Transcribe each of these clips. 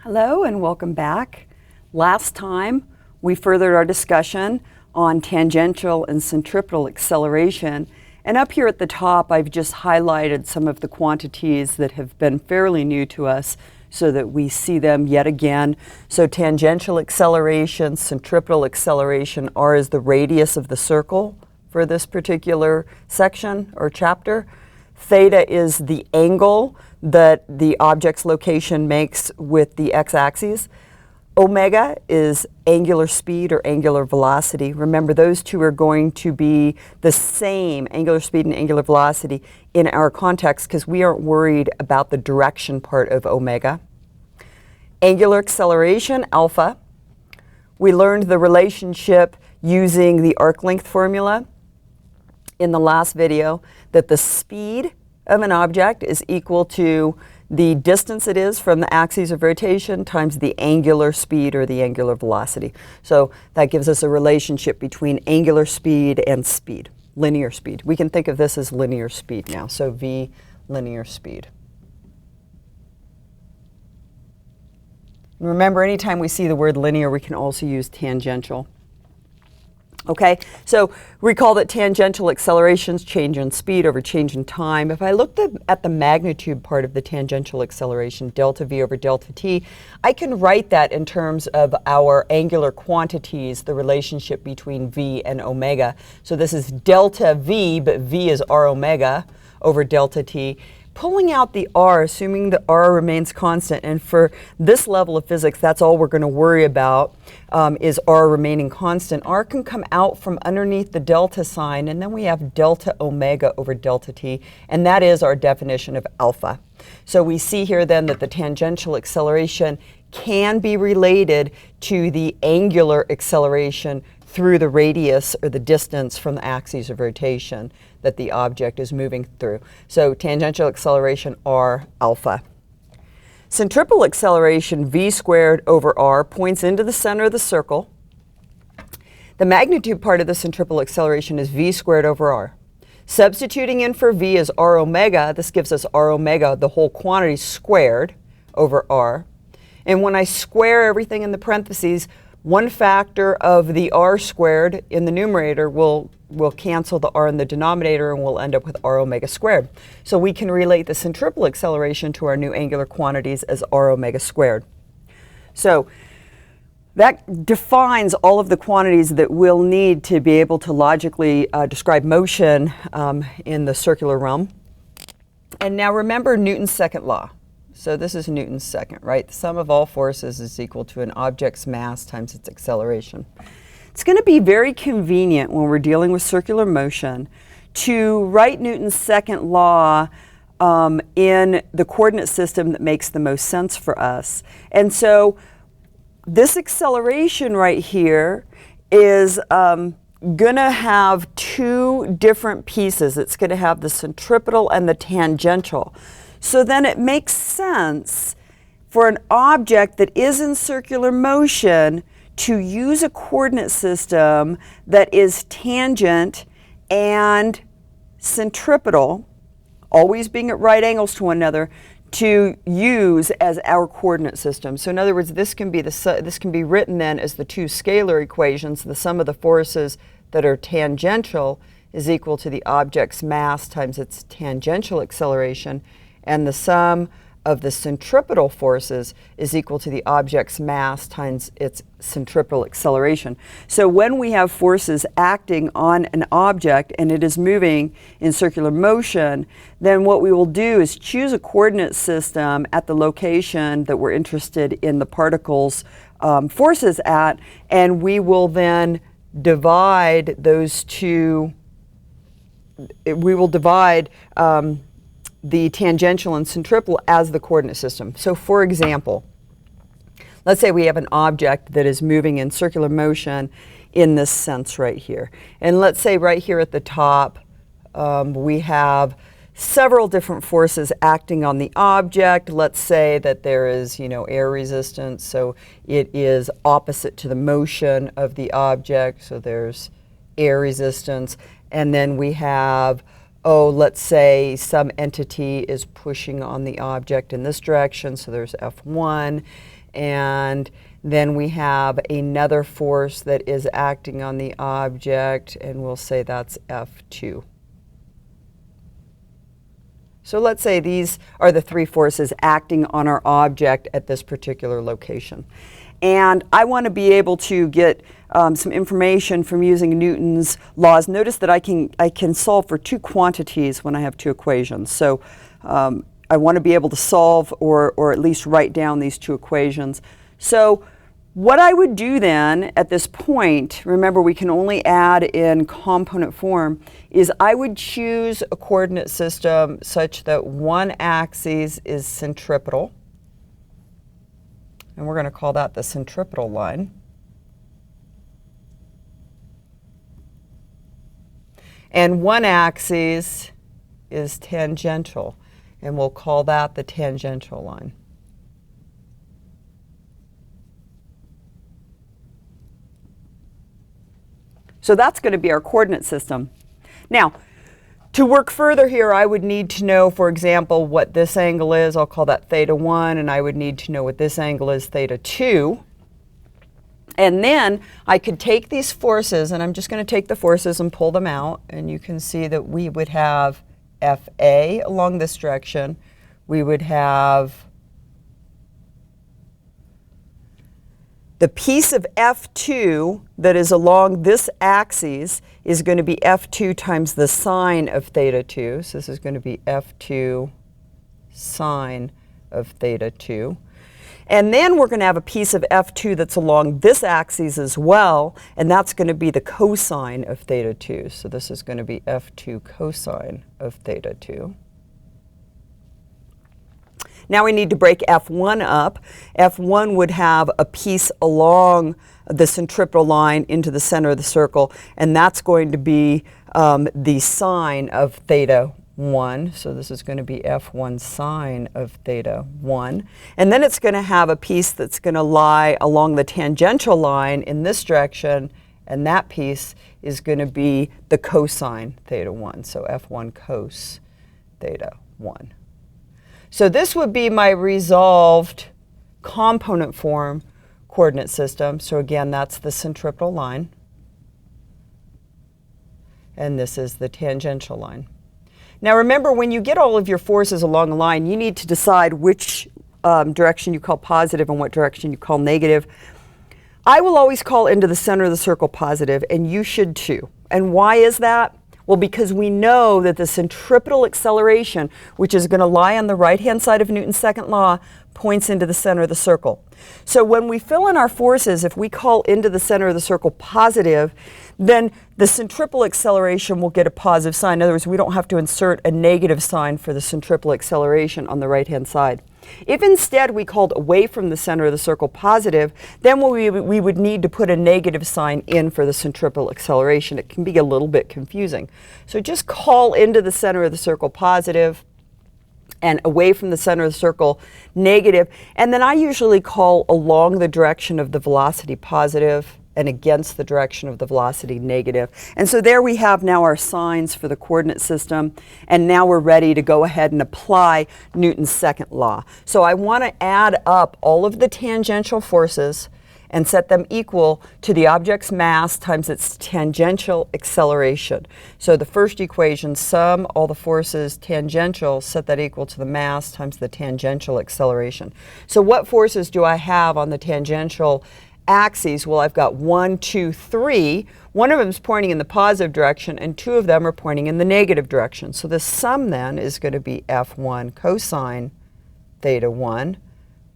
Hello and welcome back. Last time we furthered our discussion on tangential and centripetal acceleration, and up here at the top I've just highlighted some of the quantities that have been fairly new to us so that we see them yet again. So tangential acceleration, centripetal acceleration, R is the radius of the circle for this particular section or chapter. Theta is the angle that the object's location makes with the x-axis. Omega is angular speed or angular velocity. Remember, those two are going to be the same, angular speed and angular velocity, in our context because we aren't worried about the direction part of omega. Angular acceleration, alpha. We learned the relationship using the arc length formula in the last video, that the speed of an object is equal to the distance it is from the axis of rotation times the angular speed or the angular velocity. So that gives us a relationship between angular speed and speed, linear speed. We can think of this as linear speed now, so v linear speed. And remember, anytime we see the word linear, we can also use tangential. Okay, so recall that tangential accelerations change in speed over change in time. If I looked at the magnitude part of the tangential acceleration, delta v over delta t, I can write that in terms of our angular quantities, the relationship between v and omega. So this is delta v, but v is r omega over delta t. Pulling out the r, assuming the r remains constant, and for this level of physics, that's all we're going to worry about, is r remaining constant. R can come out from underneath the delta sign, and then we have delta omega over delta t, and that is our definition of alpha. So we see here then that the tangential acceleration can be related to the angular acceleration through the radius or the distance from the axis of rotation that the object is moving through. So tangential acceleration r alpha. Centripetal acceleration v squared over r points into the center of the circle. The magnitude part of the centripetal acceleration is v squared over r. Substituting in for v as r omega, this gives us r omega, the whole quantity squared over r. And when I square everything in the parentheses, one factor of the r squared in the numerator will cancel the r in the denominator, and we'll end up with r omega squared. So we can relate the centripetal acceleration to our new angular quantities as r omega squared. So that defines all of the quantities that we'll need to be able to logically describe motion in the circular realm. And now remember Newton's second law. So this is Newton's second, right? The sum of all forces is equal to an object's mass times its acceleration. It's going to be very convenient when we're dealing with circular motion to write Newton's second law in the coordinate system that makes the most sense for us. And so this acceleration right here is going to have two different pieces. It's going to have the centripetal and the tangential. So then it makes sense for an object that is in circular motion to use a coordinate system that is tangent and centripetal, always being at right angles to one another, to use as our coordinate system. So in other words, this can be written then as the two scalar equations. The sum of the forces that are tangential is equal to the object's mass times its tangential acceleration, and the sum of the centripetal forces is equal to the object's mass times its centripetal acceleration. So when we have forces acting on an object and it is moving in circular motion, then what we will do is choose a coordinate system at the location that we're interested in the particle's forces at, and we will then divide those two, we will divide the tangential and centripetal as the coordinate system. So for example, let's say we have an object that is moving in circular motion in this sense right here. And let's say right here at the top, we have several different forces acting on the object. Let's say that there is, air resistance, so it is opposite to the motion of the object, so there's air resistance. And then we have, let's say some entity is pushing on the object in this direction, so there's F1. and then we have another force that is acting on the object, and we'll say that's F2. So let's say these are the three forces acting on our object at this particular location. And I want to be able to get some information from using Newton's laws. Notice that I can solve for two quantities when I have two equations. So I want to be able to solve or at least write down these two equations. So what I would do then at this point, remember we can only add in component form, is I would choose a coordinate system such that one axis is centripetal. And we're going to call that the centripetal line. And one axis is tangential, and we'll call that the tangential line. So that's going to be our coordinate system. Now, to work further here, I would need to know, for example, what this angle is. I'll call that theta 1, and I would need to know what this angle is, theta 2. And then I could take these forces, and I'm just going to take the forces and pull them out, and you can see that we would have FA along this direction. We would have the piece of F2 that is along this axis is going to be F2 times the sine of theta 2. So this is going to be F2 sine of theta 2. And then we're going to have a piece of F2 that's along this axis as well, and that's going to be the cosine of theta 2. So this is going to be F2 cosine of theta 2. Now we need to break F1 up. F1 would have a piece along the centripetal line into the center of the circle, and that's going to be the sine of theta 1. So this is going to be F1 sine of theta 1. And then it's going to have a piece that's going to lie along the tangential line in this direction, and that piece is going to be the cosine theta 1. So F1 cos theta 1. So this would be my resolved component form coordinate system. So again, that's the centripetal line. And this is the tangential line. Now remember, when you get all of your forces along a line, you need to decide which direction you call positive and what direction you call negative. I will always call into the center of the circle positive, and you should too. And why is that? Well, because we know that the centripetal acceleration, which is going to lie on the right-hand side of Newton's second law, points into the center of the circle. So when we fill in our forces, if we call into the center of the circle positive, then the centripetal acceleration will get a positive sign. In other words, we don't have to insert a negative sign for the centripetal acceleration on the right-hand side. If instead we called away from the center of the circle positive, then we would need to put a negative sign in for the centripetal acceleration. It can be a little bit confusing. So just call into the center of the circle positive and away from the center of the circle negative. And then I usually call along the direction of the velocity positive and against the direction of the velocity negative. And so there we have now our signs for the coordinate system, and now we're ready to go ahead and apply Newton's second law. So I want to add up all of the tangential forces and set them equal to the object's mass times its tangential acceleration. So the first equation, sum all the forces tangential, set that equal to the mass times the tangential acceleration. So what forces do I have on the tangential axes? Well, I've got 1, 2, 3. One of them is pointing in the positive direction, and two of them are pointing in the negative direction. So the sum then is going to be F1 cosine theta 1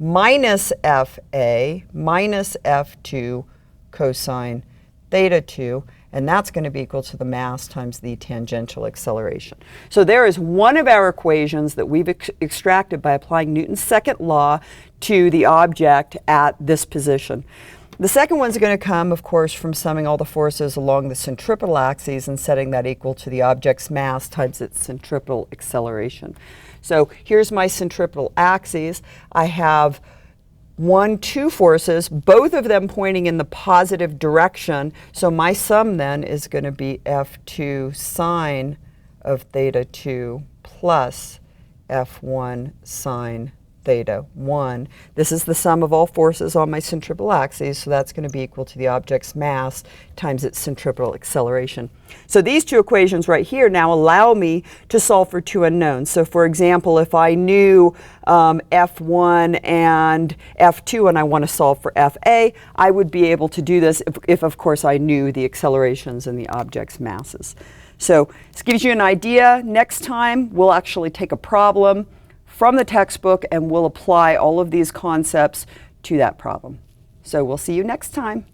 minus FA minus F2 cosine theta 2, and that's going to be equal to the mass times the tangential acceleration. So there is one of our equations that we've extracted by applying Newton's second law to the object at this position. The second one's going to come, of course, from summing all the forces along the centripetal axes and setting that equal to the object's mass times its centripetal acceleration. So here's my centripetal axes. I have 1, 2 forces, both of them pointing in the positive direction. So my sum then is going to be F2 sine of theta 2 plus F1 sine theta 1. This is the sum of all forces on my centripetal axis, so that's going to be equal to the object's mass times its centripetal acceleration. So these two equations right here now allow me to solve for two unknowns. So for example, if I knew F1 and F2 and I want to solve for FA, I would be able to do this if of course I knew the accelerations and the object's masses. So this gives you an idea. Next time we'll actually take a problem from the textbook and we'll apply all of these concepts to that problem. So we'll see you next time.